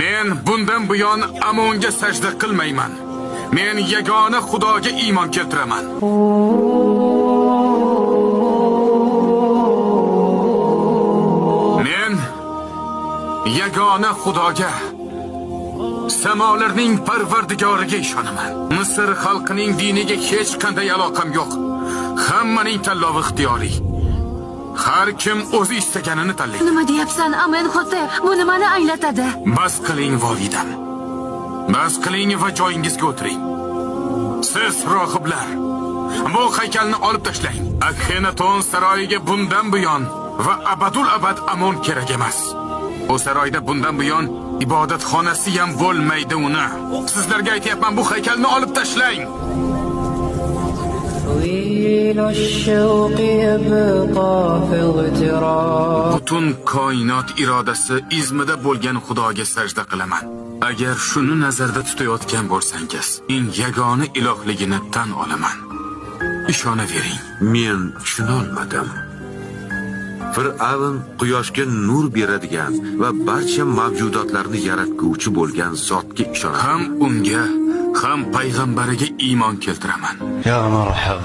Men bundan buyon Amonga sajda qilmayman. Men yagona Xudoga iymon keltiraman. Men yagona Xudoga, samolarning parvardigoriga ishonaman. Misr xalqining diniga hech qanday aloqam yo'q. Hammaning tanlovi ixtiyoriy. Har kim o'zi istaganini tanlaydi. Nima deyapsan, Amenhotep? Bu nimani anglatadi? Bas qiling, volidam. Bas qiling va joyingizga o'tiring. Siz rohiblar, bu haykalni olib tashlang. Akhenaton saroyiga bundan buyon va abadul abad Amon kerak emas. O saroyda bundan buyon ibodatxonasi ham bo'lmaydi uni. Sizlarga aytayapman, bu haykalni olib tashlang. Butun koinot irodasi izmida bo'lgan Xudoga sajda qilaman. Agar shuni nazarda tutayotgan bo'lsangiz, eng yagona ilohligini tan olaman. Ishonavering. Men tushuna olmadim. Fir'avn quyoshga nur beradigan va barcha mavjudotlarni yaratguvchi bo'lgan zotga ishonaman. Ham unga, ham payg'ambariga iymon keltiraman. Ya marhaba.